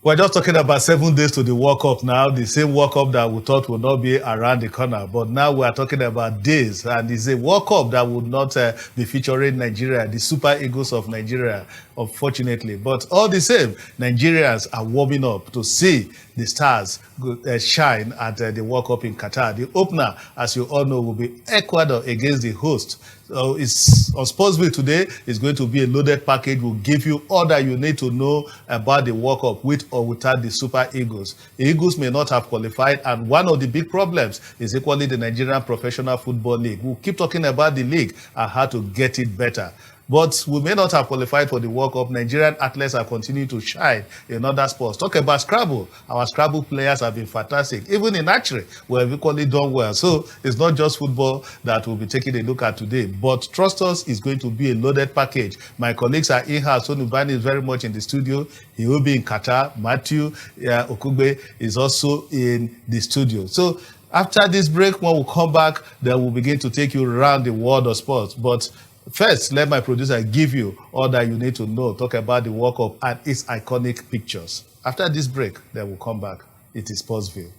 We're just talking about 7 days to the World Cup now, the same World Cup that we thought would not be around the corner. But now we are talking about days, and it's a World Cup that would not be featuring Nigeria, the Super Eagles of Nigeria, unfortunately. But all the same, Nigerians are warming up to see the stars shine at the World Cup in Qatar. The opener, as you all know, will be Ecuador against the host. So it's on Sportsville today. It's going to be a loaded package. We'll give you all that you need to know about the World Cup with or without the Super Eagles. The Eagles may not have qualified, and one of the big problems is equally the Nigerian Professional Football League. We'll keep talking about the league and how to get it better. But we may not have qualified for the World Cup. Nigerian athletes are continuing to shine in other sports. Talk about Scrabble. Our Scrabble players have been fantastic. Even in archery, we have equally done well. So it's not just football that we'll be taking a look at today. But trust us, it's going to be a loaded package. My colleagues are in-house. Sonubani is very much in the studio. He will be in Qatar. Matthew Okugbe is also in the studio. So after this break, when we come back, then we'll begin to take you around the world of sports. But first, let my producer give you all that you need to know. Talk about the World Cup and its iconic pictures. After this break, then we'll come back. It is Sportsville.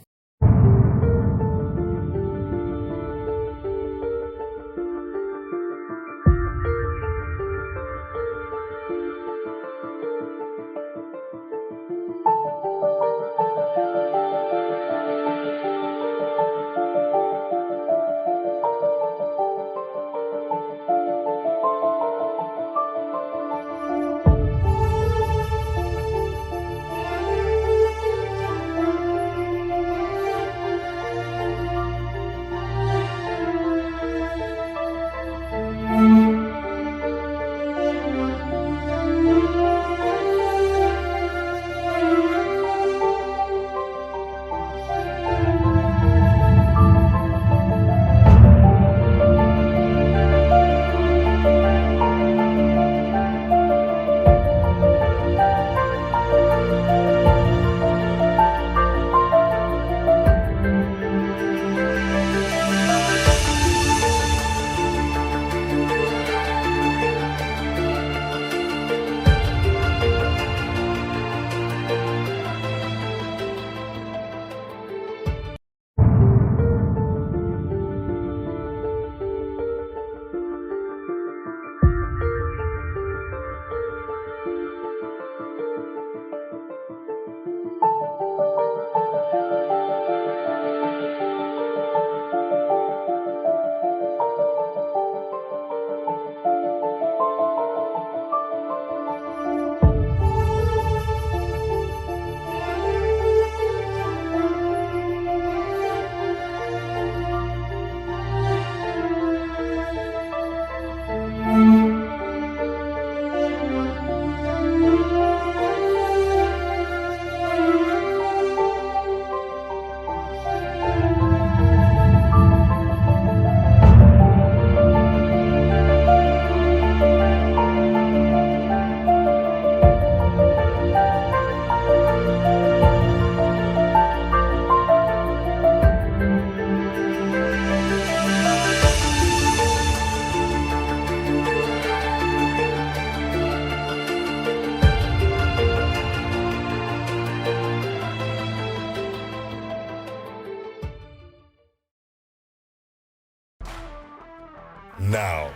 Now,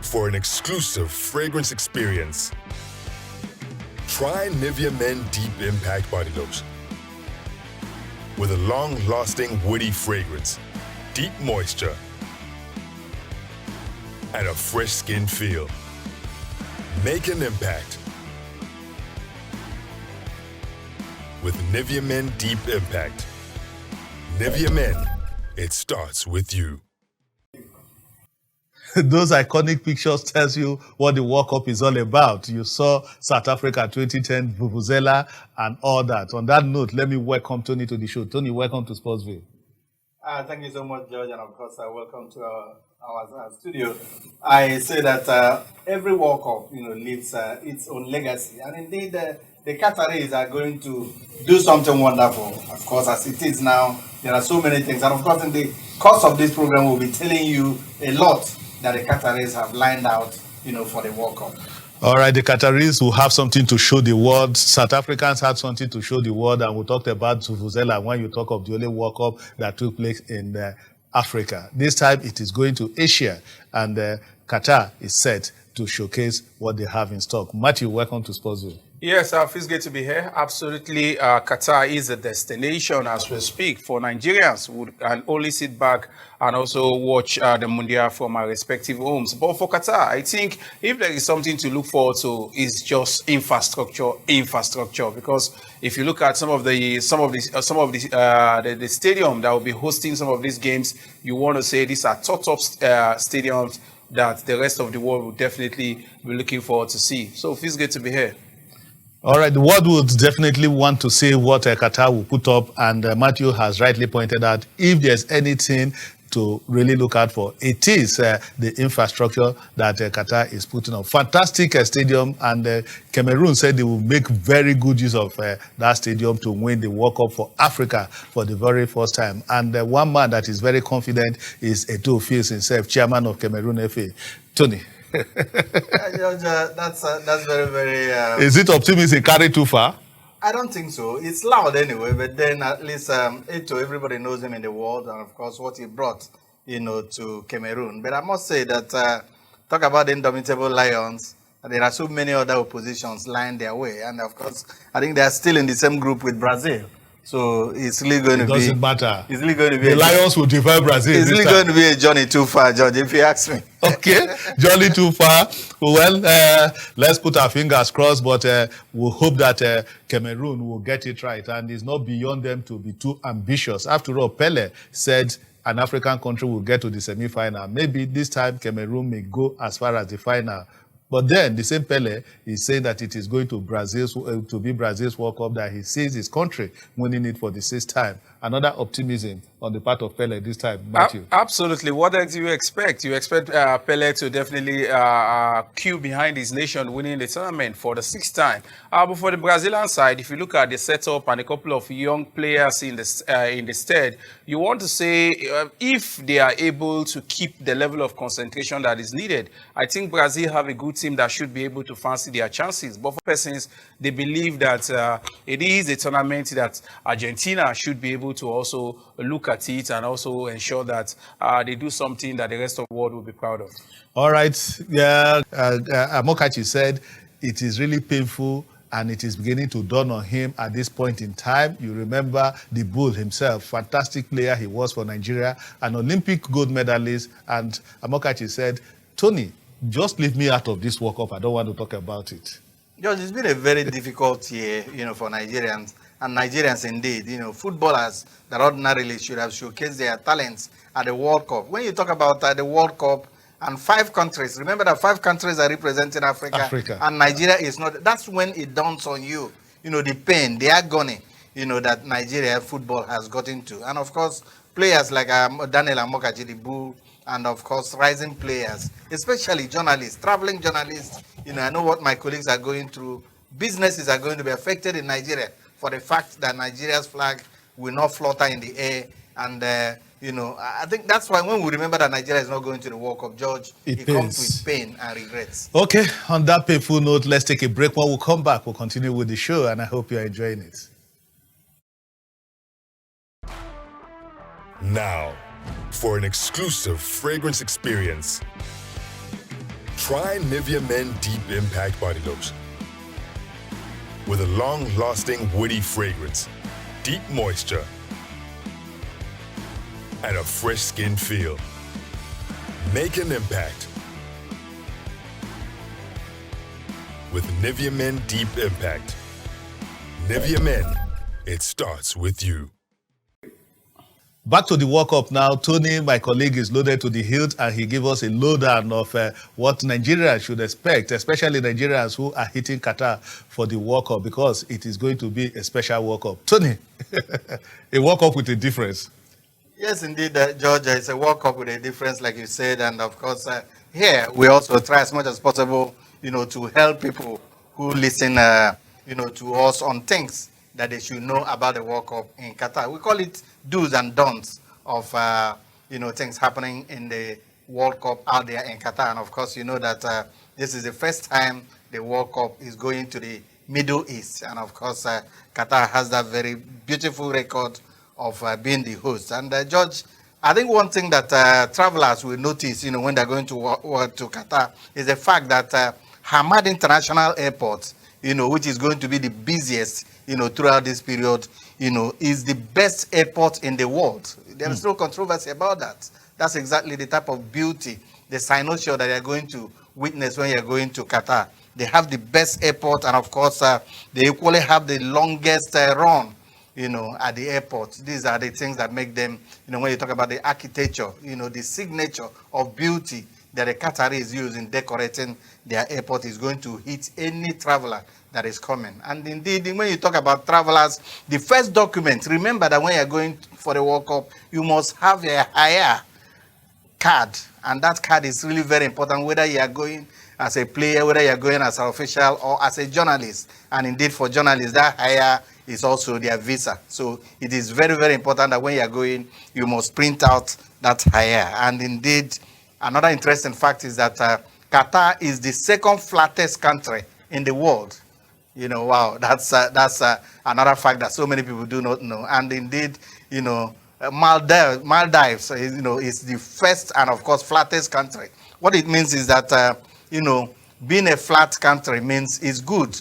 for an exclusive fragrance experience, try Nivea Men Deep Impact Body Lotion. With a long-lasting woody fragrance, deep moisture, and a fresh skin feel. Make an impact with Nivea Men Deep Impact. Nivea Men, it starts with you. Those iconic pictures tells you what the World Cup is all about. You saw South Africa 2010, Vuvuzela, and all that. On that note, let me welcome Tony to the show. Tony, welcome to Sportsville. Thank you so much, George, and of course, welcome to our studio. I say that every World Cup, leaves its own legacy, and indeed, the Qataris are going to do something wonderful. Of course, as it is now, there are so many things, and of course, in the course of this program, we'll be telling you a lot that the Qataris have lined out, for the World Cup. All right, the Qataris will have something to show the world. South Africans had something to show the world, and we talked about Vuvuzela when you talk of the only World Cup that took place in Africa. This time it is going to Asia, and Qatar is set to showcase what they have in stock. Matthew, welcome to Sportsville. Yes, feels great to be here. Absolutely, Qatar is a destination as we speak for Nigerians who can only sit back and also watch the Mundial from our respective homes. But for Qatar, I think if there is something to look forward to, is just infrastructure. Because if you look at some of the stadium that will be hosting some of these games, you want to say these are top stadiums that the rest of the world will definitely be looking forward to see. So it feels good to be here. All right, the world would definitely want to see what Qatar will put up, and Matthew has rightly pointed out, if there's anything to really look out for, it is the infrastructure that Qatar is putting up. Fantastic stadium, and Cameroon said they will make very good use of that stadium to win the World Cup for Africa for the very first time. And one man that is very confident is Eto'o Fields himself, chairman of Cameroon FA. Tony. George, that's very, very... Is it optimism carried too far? I don't think so. It's loud anyway, but then at least Eto'o, everybody knows him in the world, and of course what he brought, to Cameroon. But I must say that, talk about the indomitable Lions, there are so many other oppositions lying their way, and of course, I think they are still in the same group with Brazil. So it's really going to be... It doesn't matter. It's really going to be... The Lions will defy Brazil. It's really going to be a journey too far, George, if you ask me. Okay, jolly too far. Well, let's put our fingers crossed, but we'll hope that Cameroon will get it right, and it's not beyond them to be too ambitious. After all, Pele said an African country will get to the semi-final. Maybe this time Cameroon may go as far as the final. But then the same Pele is saying that it is going to be Brazil's World Cup, that he sees his country winning it for the sixth time. Another optimism on the part of Pele this time, Matthew. Absolutely. What else do you expect? You expect Pele to definitely queue behind his nation winning the tournament for the sixth time. But for the Brazilian side, if you look at the setup and a couple of young players in the stead, you want to say if they are able to keep the level of concentration that is needed, I think Brazil have a good team that should be able to fancy their chances. But for persons, they believe that it is a tournament that Argentina should be able to also look at it and also ensure that they do something that the rest of the world will be proud of. All right. Yeah. Amokachi said it is really painful, and it is beginning to dawn on him at this point in time. You remember the Bull himself, fantastic player he was for Nigeria, an Olympic gold medalist. And Amokachi said, Tony, just leave me out of this World Cup. I don't want to talk about it. George, it's been a very difficult year, for Nigerians. And Nigerians indeed, footballers that ordinarily should have showcased their talents at the World Cup. When you talk about the World Cup and 5 countries, remember that 5 countries are representing Africa. And Nigeria is not. That's when it dawns on you, the pain, the agony, that Nigeria football has gotten to. And of course, players like Daniel Amokachi, the Bull, and of course, rising players, especially journalists, traveling journalists. I know what my colleagues are going through. Businesses are going to be affected in Nigeria for the fact that Nigeria's flag will not flutter in the air. And, I think that's why when we remember that Nigeria is not going to the World Cup, George, it comes with pain and regrets. Okay, on that painful note, let's take a break. When we come back, we'll continue with the show, and I hope you're enjoying it. Now, for an exclusive fragrance experience, try Nivea Men Deep Impact Body Lotion. With a long-lasting woody fragrance, deep moisture, and a fresh skin feel. Make an impact with Nivea Men Deep Impact. Nivea Men, it starts with you. Back to the World Cup now. Tony, my colleague, is loaded to the hilt, and he gave us a lowdown of what Nigeria should expect, especially Nigerians who are hitting Qatar for the World Cup, because it is going to be a special World Cup. Tony, a World Cup with a difference. Yes, indeed, Georgia. It's a World Cup with a difference, like you said. And of course, here we also try as much as possible, to help people who listen, to us on things that they should know about the World Cup in Qatar. We call it do's and don'ts of, things happening in the World Cup out there in Qatar. And of course, you know that this is the first time the World Cup is going to the Middle East. And of course, Qatar has that very beautiful record of being the host. And George, I think one thing that travelers will notice, when they're going to Qatar is the fact that Hamad International Airport, which is going to be the busiest, throughout this period, is the best airport in the world. There is no controversy about that. That's exactly the type of beauty, the cynosure that you're going to witness when you're going to Qatar. They have the best airport, and of course, they equally have the longest run, at the airport. These are the things that make them, when you talk about the architecture, the signature of beauty that the Qataris use in decorating their airport is going to hit any traveler that is coming. And indeed, when you talk about travelers, the first document, remember that when you're going for the World Cup, you must have a hire card. And that card is really very important, whether you are going as a player, whether you are going as an official or as a journalist. And indeed, for journalists, that hire is also their visa. So it is very, very important that when you are going, you must print out that hire. And indeed, another interesting fact is that Qatar is the second flattest country in the world. Wow, that's another fact that so many people do not know. And indeed, Maldives, is the first and of course flattest country. What it means is that, being a flat country means it's good,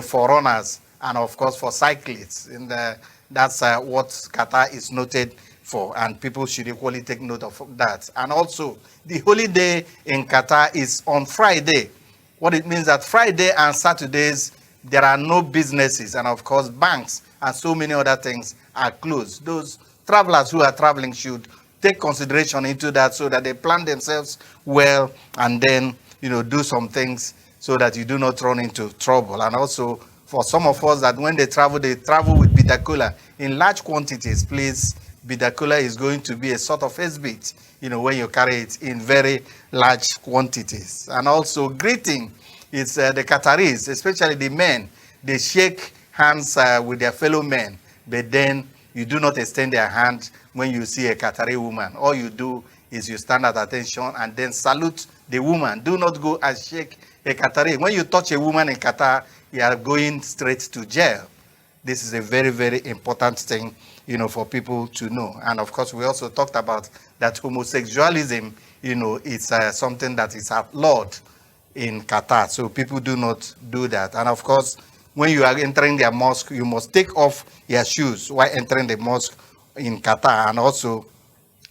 for runners and of course for cyclists. And that's what Qatar is noted for, and people should equally take note of that. And also, the holiday in Qatar is on Friday. What it means that Friday and Saturdays, there are no businesses, and of course, banks and so many other things are closed. Those travelers who are traveling should take consideration into that so that they plan themselves well and then, do some things so that you do not run into trouble. And also, for some of us that when they travel with bitter cola in large quantities. Please, bitter cola is going to be a sort of exhibit, when you carry it in very large quantities. And also, greeting. It's the Qataris, especially the men, they shake hands with their fellow men, but then you do not extend their hand when you see a Qatari woman. All you do is you stand at attention and then salute the woman. Do not go and shake a Qatari. When you touch a woman in Qatar, you are going straight to jail. This is a very, very important thing, for people to know. And of course, we also talked about that homosexualism, it's something that is outlawed in Qatar, so people do not do that. And of course, when you are entering their mosque, you must take off your shoes while entering the mosque in Qatar. And also,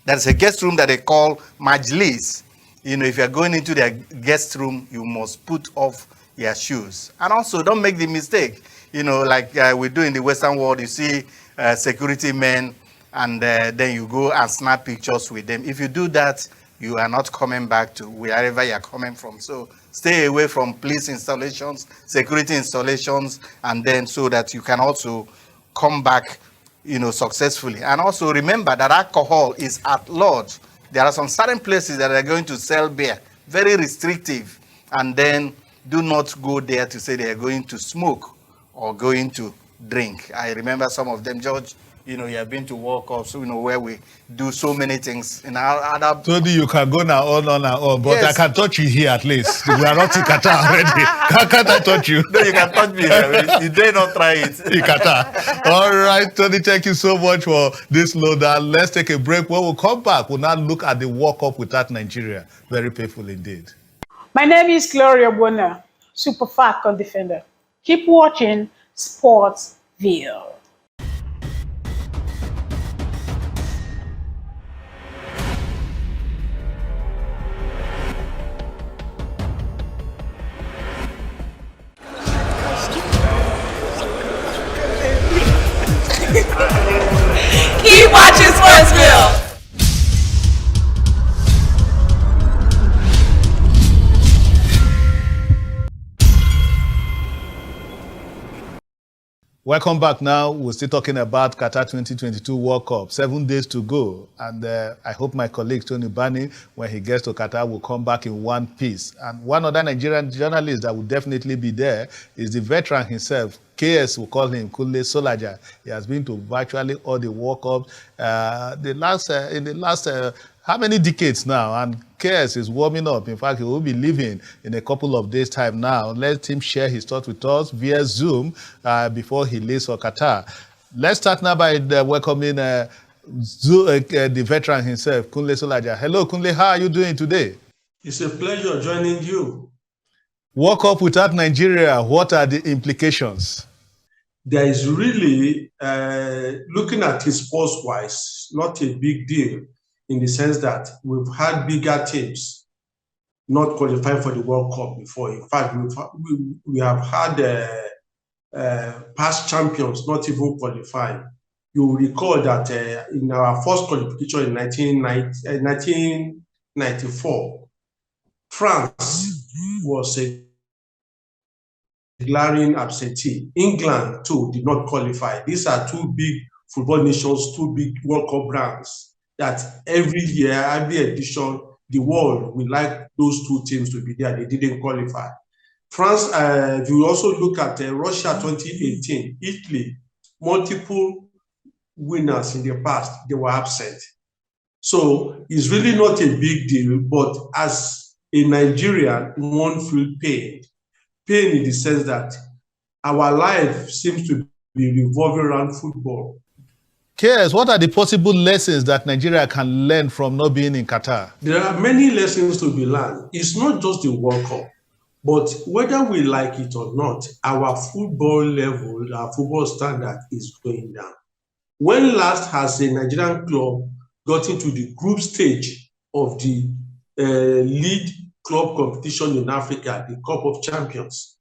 there's a guest room that they call Majlis. If you're going into their guest room, you must put off your shoes. And also, don't make the mistake, like we do in the Western world, you see security men, and then you go and snap pictures with them. If you do that, you are not coming back to wherever you are coming from. So stay away from police installations, security installations, and then so that you can also come back, successfully. And also remember that alcohol is outlawed. There are some certain places that are going to sell beer, very restrictive, and then do not go there to say they are going to smoke or going to drink. I remember some of them, George. You have been to World Cups, where we do so many things in our other. Tony, you can go now on and on, but Yes. I can touch you here at least. We are not in Qatar already. Can't I touch you? No, you can touch me. You dare not try it. In Qatar. All right, Tony, thank you so much for this lowdown. Let's take a break. When we come back, we'll now look at the World Cup without Nigeria. Very painful indeed. My name is Gloria Bona, super fat defender. Keep watching Sportsville. Keep watching Sportsville. Welcome back now. We're still talking about Qatar 2022 World Cup. 7 days to go. And I hope my colleague Tony Bani, when he gets to Qatar, will come back in one piece. And one other Nigerian journalist that will definitely be there is the veteran himself. KS will call him Kunle Solaja. He has been to virtually all the World Cups. In the last how many decades now? And KS is warming up. In fact, he will be leaving in a couple of days' time now. Let him share his thoughts with us via Zoom before he leaves for Qatar. Let's start now by welcoming the veteran himself, Kunle Solaja. Hello, Kunle. How are you doing today? It's a pleasure joining you. World Cup without Nigeria, what are the implications? There is really, looking at it sports-wise, not a big deal in the sense that we've had bigger teams not qualify for the World Cup before. In fact, we have had past champions not even qualifying. You will recall that in our first qualification in 1994, France was a glaring absentee. England, too, did not qualify. These are two big football nations, two big World Cup brands that every year, every edition, the world would like those two teams to be there. They didn't qualify. France, if you also look at Russia 2018, Italy, multiple winners in the past, they were absent. So it's really not a big deal, but as a Nigerian, one feels pain. Pain in the sense that our life seems to be revolving around football. KS, what are the possible lessons that Nigeria can learn from not being in Qatar? There are many lessons to be learned. It's not just the World Cup, but whether we like it or not, our football level, our football standard is going down. When last has a Nigerian club got into the group stage of the lead club competition in Africa, the Cup of Champions?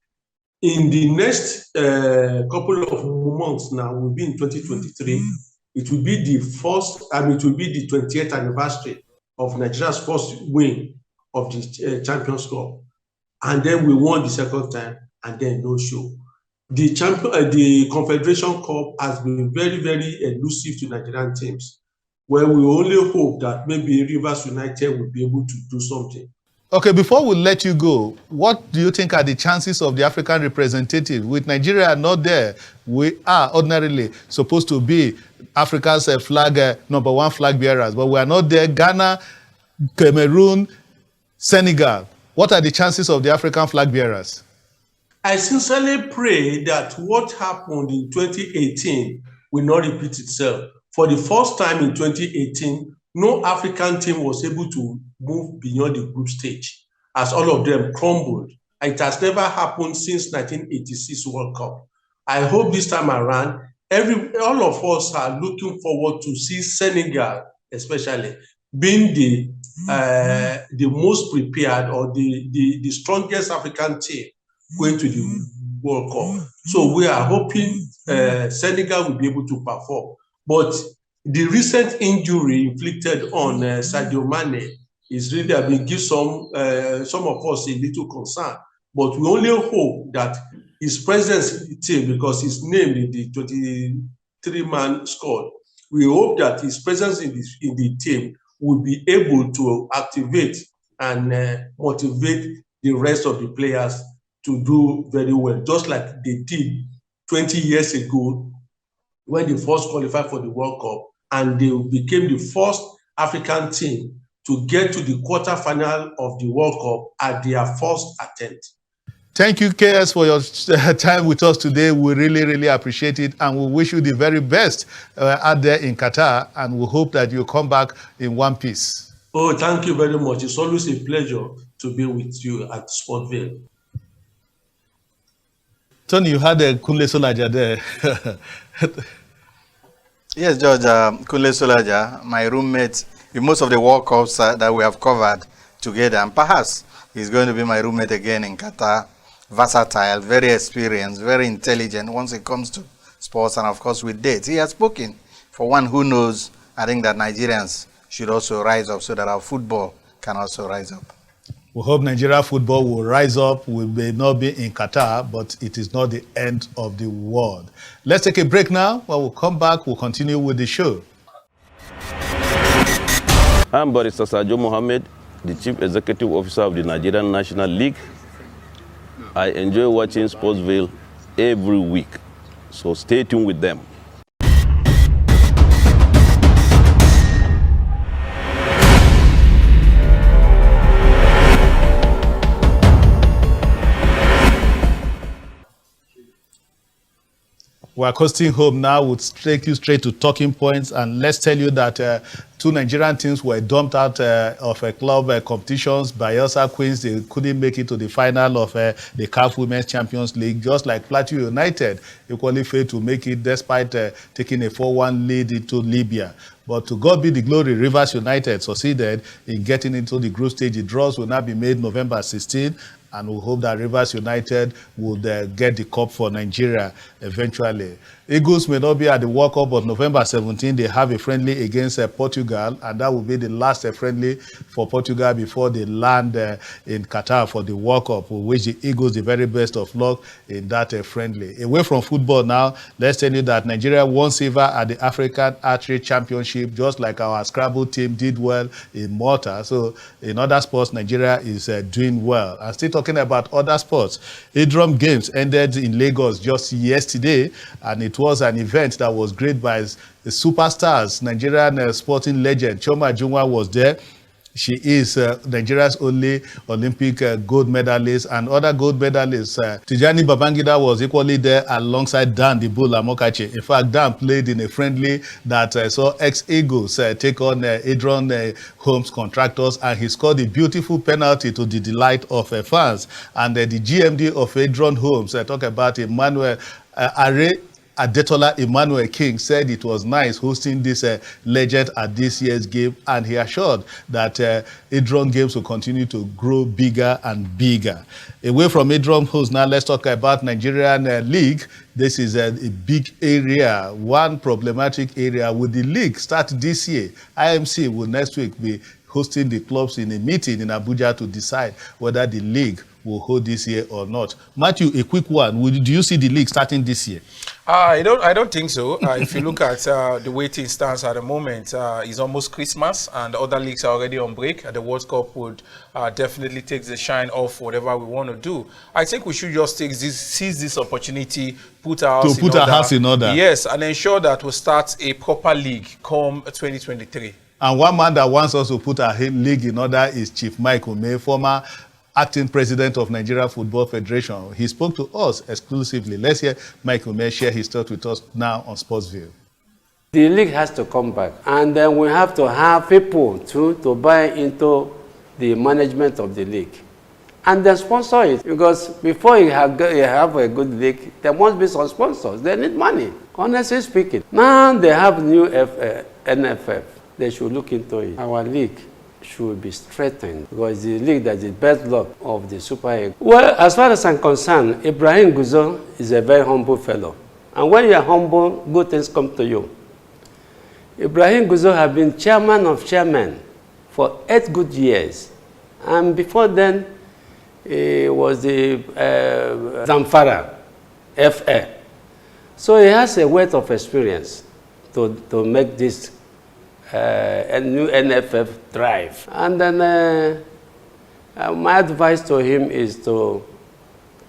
In the next couple of months now, we'll be in 2023. It will be the first, it will be the 20th anniversary of Nigeria's first win of the Champions Cup. And then we won the second time, and then no show. The Confederation Cup has been very, very elusive to Nigerian teams, where we only hope that maybe Rivers United will be able to do something. Okay, before we let you go, what do you think are the chances of the African representative? With Nigeria not there, we are ordinarily supposed to be Africa's number one flag bearers, but we are not there. Ghana, Cameroon, Senegal. What are the chances of the African flag bearers? I sincerely pray that what happened in 2018 will not repeat itself. For the first time in 2018, no African team was able to move beyond the group stage, as all of them crumbled. It has never happened since 1986 World Cup. I hope this time around, all of us are looking forward to see Senegal, especially, being the most prepared or the strongest African team going to the World Cup. So we are hoping Senegal will be able to perform. But the recent injury inflicted on Sadio Mane is really, I mean, give some of us a little concern. But we only hope that his presence in the team, because he's named in the 23-man squad, we hope that his presence in the team will be able to activate and motivate the rest of the players to do very well, just like they did 20 years ago when they first qualified for the World Cup, and they became the first African team to get to the quarterfinal of the World Cup at their first attempt. Thank you, KS, for your time with us today. We really, really appreciate it, and we wish you the very best out there in Qatar, and we hope that you come back in one piece. Oh, thank you very much. It's always a pleasure to be with you at Sportsville. Tony, you had a Kunle Solaja there. Yes, George, Kunle Solaja, my roommate in most of the World Cups that we have covered together, and perhaps he's going to be my roommate again in Qatar. Versatile, very experienced, very intelligent once it comes to sports, and of course with dates. He has spoken. For one who knows, I think that Nigerians should also rise up so that our football can also rise up. We hope Nigeria football will rise up. We may not be in Qatar, but it is not the end of the world. Let's take a break now. When we come back, we'll continue with the show. I'm Barrister Sajo Mohammed, the Chief Executive Officer of the Nigerian National League. I enjoy watching Sportsville every week, so stay tuned with them. We're coasting home now. We'll take you straight to talking points, and let's tell you that two Nigerian teams were dumped out of club competitions. Bayelsa Queens, they couldn't make it to the final of the CAF Women's Champions League, just like Plateau United equally failed to make it despite taking a 4-1 lead into Libya. But to God be the glory, Rivers United succeeded in getting into the group stage. The draws will now be made November 16, and we hope that Rivers United would get the cup for Nigeria eventually. Eagles may not be at the World Cup, but November 17, they have a friendly against Portugal, and that will be the last friendly for Portugal before they land in Qatar for the World Cup. We wish the Eagles the very best of luck in that friendly. Away from football now, let's tell you that Nigeria won silver at the African Archery Championship, just like our Scrabble team did well in Malta. So in other sports, Nigeria is doing well. And still talking about other sports, Idrom Games ended in Lagos just yesterday, and it was an event that was great by the superstars. Nigerian sporting legend Choma Ajunwa was there. She is Nigeria's only Olympic gold medalist, and other gold medalists. Tijani Babangida was equally there alongside Dan the Bull Amokachi. In fact, Dan played in a friendly that saw ex-Eagles take on Adron Homes Contractors, and he scored a beautiful penalty to the delight of fans. And the GMD of Adron Homes, talk about Emmanuel Are Adetola Emmanuel King, said it was nice hosting this legend at this year's game, and he assured that Idron Games will continue to grow bigger and bigger. Away from Idron host now, let's talk about Nigerian League. This is a big area, one problematic area. With the league start this year, IMC will next week be hosting the clubs in a meeting in Abuja to decide whether the league will hold this year or not. Matthew, a quick one. Do you see the league starting this year? I don't think so. If you look at the way things stands at the moment, it's almost Christmas and other leagues are already on break. The World Cup would definitely take the shine off whatever we want to do. I think we should just seize this opportunity, put our house in order. Yes, and ensure that we start a proper league come 2023. And one man that wants us to put our league in order is Chief Mike Ume, former acting president of Nigeria Football Federation. He spoke to us exclusively. Let's hear Mike Ume share his thoughts with us now on Sportsville. The league has to come back, and then we have to have people to buy into the management of the league and then sponsor it, because before you have a good league, there must be some sponsors. They need money, honestly speaking. Now they have new NFF. They should look into it. Our league should be strengthened, because the league that is the bedrock of the Super Eagles. Well, as far as I'm concerned, Ibrahim Guzo is a very humble fellow. And when you are humble, good things come to you. Ibrahim Guzo has been chairman of chairmen for 8 good years. And before then, he was the Zamfara FA. So he has a wealth of experience to make this a new NFF thrive. And then my advice to him is to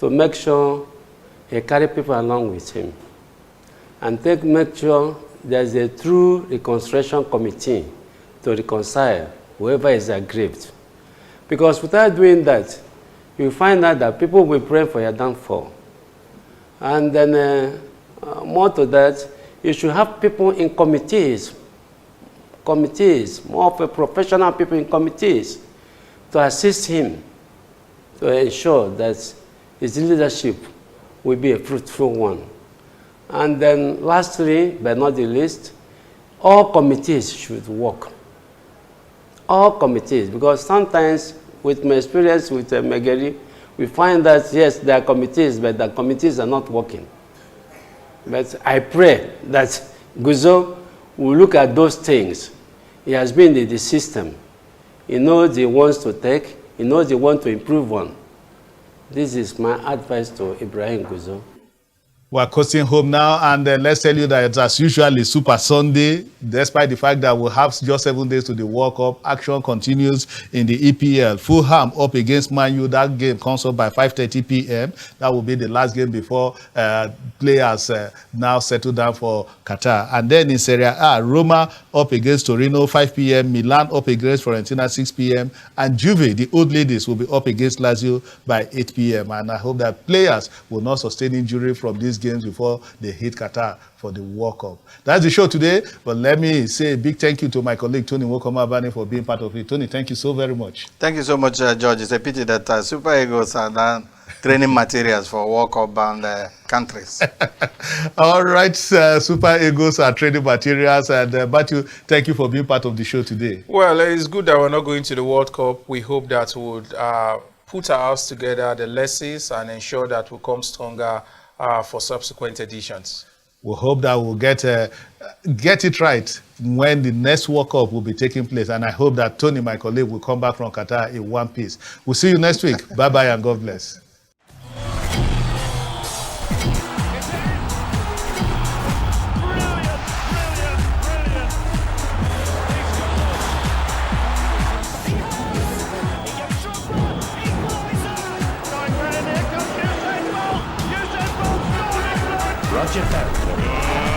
make sure he carry people along with him, and make sure there's a true reconciliation committee to reconcile whoever is aggrieved. Because without doing that, you find out that people will pray for your downfall. And then more to that, you should have people in committees, more of a professional people in committees to assist him to ensure that his leadership will be a fruitful one. And then lastly, but not the least, all committees should work. All committees, because sometimes with my experience with Megeri, we find that yes, there are committees, but the committees are not working. But I pray that Guzo will look at those things. He has been in the system. He knows he wants to take. He knows he wants to improve on. This is my advice to Ibrahim Guzo. We're coasting home now, and let's tell you that as usual, it's Super Sunday. Despite the fact that we'll have just 7 days to the World Cup, action continues in the EPL. Fulham up against Man U. That game comes up by 5:30 p.m. That will be the last game before players now settle down for Qatar. And then in Serie A, Roma up against Torino, 5 p.m. Milan up against Fiorentina, 6 p.m. And Juve, the old ladies, will be up against Lazio by 8 p.m. And I hope that players will not sustain injury from these games before they hit Qatar for the World Cup. That's the show today, but let me say a big thank you to my colleague Tony Wokomabani for being part of it. Tony, thank you so very much. Thank you so much, George. It's a pity that Super Eagles are done training materials for World Cup bound countries. All right, Super Eagles are training materials. And Matthew, thank you for being part of the show today. Well, it's good that we're not going to the World Cup. We hope that we'll put our house together, the lessons, and ensure that we'll come stronger for subsequent editions. We hope that we'll get it right when the next World Cup will be taking place. And I hope that Tony, my colleague, will come back from Qatar in one piece. We'll see you next week. Bye-bye and God bless. Roger Ferry.